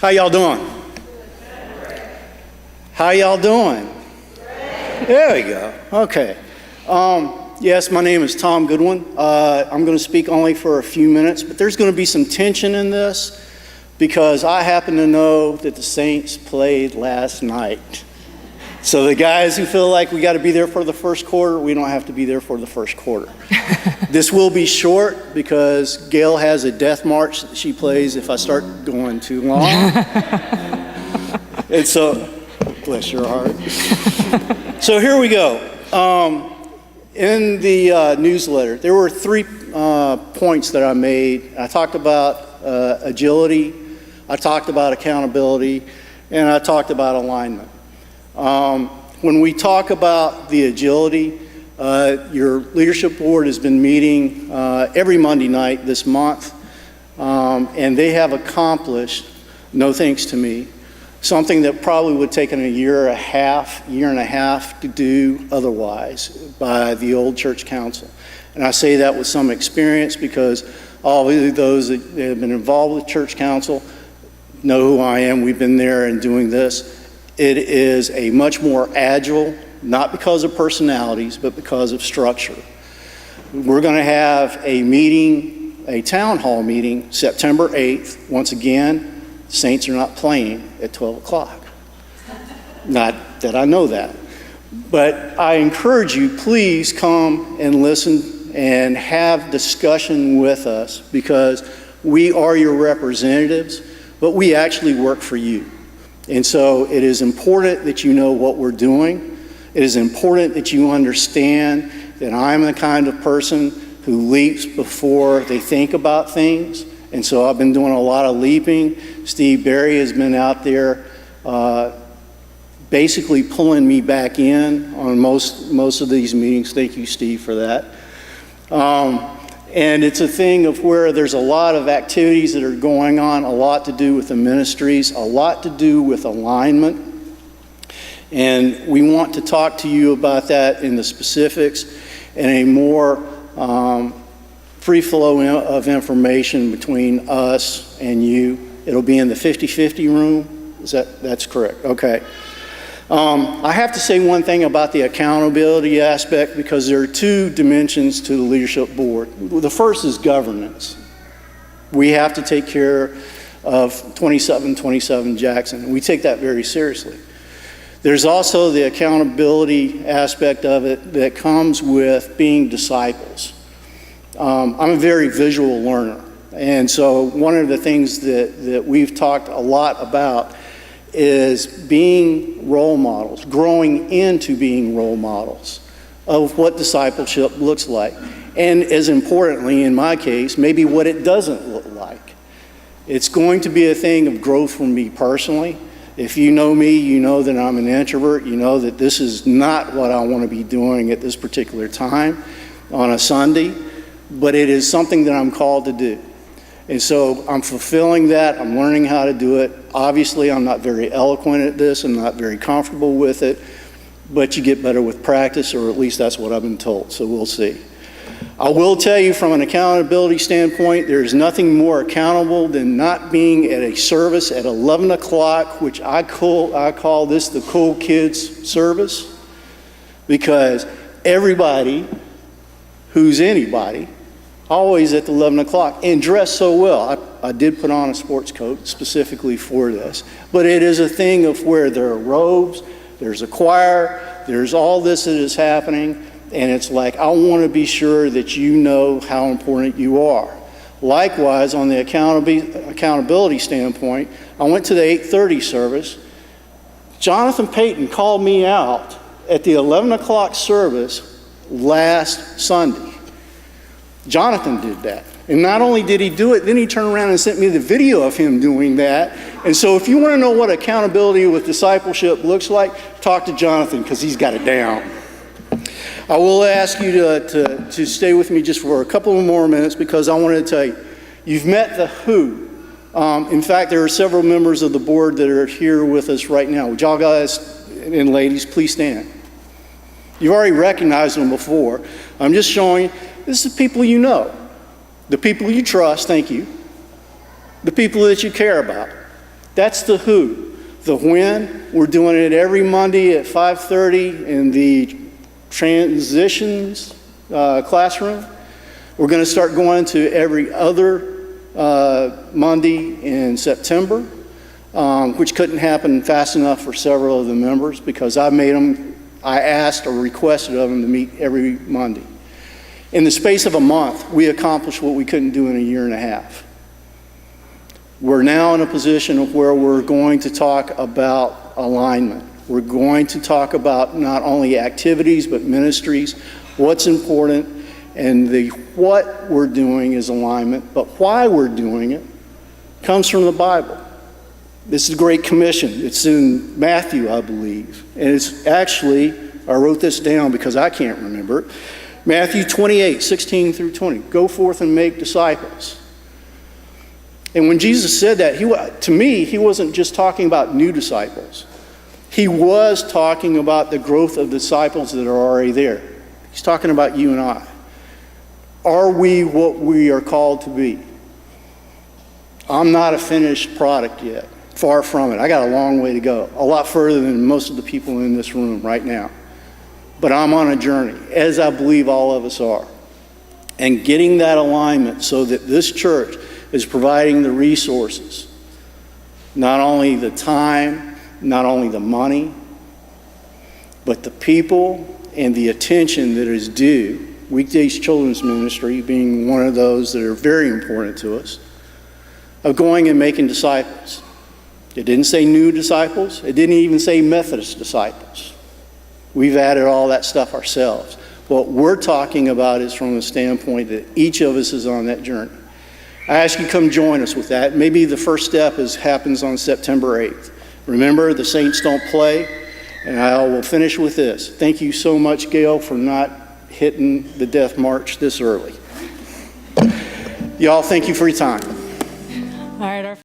How y'all doing? How y'all doing? There we go. Okay. Yes, my name is Tom Goodwin. I'm going to speak only for a few minutes, but there's going to be some tension in this because I happen to know that the Saints played last night. So the guys who feel like we got to be there for the first quarter, we don't have to be there for the first quarter. This will be short because Gail has a death march that she plays if I start going too long. And so, bless your heart. So here we go. In the newsletter, there were 3 points that I made. I talked about agility, I talked about accountability, and I talked about alignment. When we talk about the agility, your leadership board has been meeting every Monday night this month, and they have accomplished, no thanks to me, something that probably would have taken a year and a half to do otherwise by the old church council. And I say that with some experience because all of those that have been involved with church council know who I am. We've been there and doing this. It is a much more agile, not because of personalities, but because of structure. We're going to have a meeting, a town hall meeting, September 8th. Once again, Saints are not playing at 12 o'clock. Not that I know that. But I encourage you, please come and listen and have discussion with us because we are your representatives, but we actually work for you. And so it is important that you know what we're doing. It is important that you understand that I'm the kind of person who leaps before they think about things. And so I've been doing a lot of leaping. Steve Berry has been out there basically pulling me back in on most of these meetings. Thank you, Steve, for that. And it's a thing of where there's a lot of activities that are going on, a lot to do with the ministries, a lot to do with alignment. And we want to talk to you about that in the specifics and a more free flow of information between us and you. It'll be in the 50-50 room. That's correct? Okay. I have to say one thing about the accountability aspect because there are 2 dimensions to the leadership board. The first is governance. We have to take care of 2727 Jackson, and we take that very seriously. There's also the accountability aspect of it that comes with being disciples. I'm a very visual learner, and so one of the things that we've talked a lot about is being role models, growing into being role models of what discipleship looks like. And as importantly, in my case, maybe what it doesn't look like. It's going to be a thing of growth for me personally. If you know me, you know that I'm an introvert. You know that this is not what I want to be doing at this particular time on a Sunday, but it is something that I'm called to do. And so I'm fulfilling that. I'm learning how to do it. Obviously, I'm not very eloquent at this. I'm not very comfortable with it. But you get better with practice, or at least that's what I've been told. So we'll see. I will tell you from an accountability standpoint, there is nothing more accountable than not being at a service at 11 o'clock, which I call this the cool kids service, because everybody who's anybody always at the 11 o'clock and dressed so well. I did put on a sports coat specifically for this, but it is a thing of where there are robes, there's a choir, there's all this that is happening, and it's like, I want to be sure that you know how important you are. Likewise, on the accountability standpoint, I went to the 8:30 service. Jonathan Payton called me out at the 11 o'clock service last Sunday. Jonathan did that. And not only did he do it, then he turned around and sent me the video of him doing that. And so if you want to know what accountability with discipleship looks like, talk to Jonathan because he's got it down. I will ask you to stay with me just for a couple of more minutes because I want to tell you, you've met the who. In fact, there are several members of the board that are here with us right now. Would y'all guys and ladies please stand? You've already recognized them before. I'm just showing you, this is the people you know, the people you trust, thank you, the people that you care about. That's the who. The when, we're doing it every Monday at 5:30 in the transitions classroom. We're going to start going to every other Monday in September, which couldn't happen fast enough for several of the members because I asked or requested of them to meet every Monday. In the space of a month, we accomplished what we couldn't do in a year and a half. We're now in a position of where we're going to talk about alignment. We're going to talk about not only activities, but ministries, what's important, and the what we're doing is alignment, but why we're doing it comes from the Bible. This is the Great Commission. It's in Matthew, I believe. And it's actually, I wrote this down because I can't remember it. Matthew 28, 16 through 20. Go forth and make disciples. And when Jesus said that, to me, he wasn't just talking about new disciples. He was talking about the growth of disciples that are already there. He's talking about you and I. Are we what we are called to be? I'm not a finished product yet. Far from it. I got a long way to go. A lot further than most of the people in this room right now. But I'm on a journey, as I believe all of us are. And getting that alignment so that this church is providing the resources, not only the time, not only the money, but the people and the attention that is due. Weekdays Children's Ministry being one of those that are very important to us, of going and making disciples. It didn't say new disciples. It didn't even say Methodist disciples. We've added all that stuff ourselves. What we're talking about is from the standpoint that each of us is on that journey. I ask you to come join us with that. Maybe the first step happens on September 8th. Remember, the saints don't play. And I will finish with this. Thank you so much, Gail, for not hitting the death march this early. Y'all, thank you for your time. All right.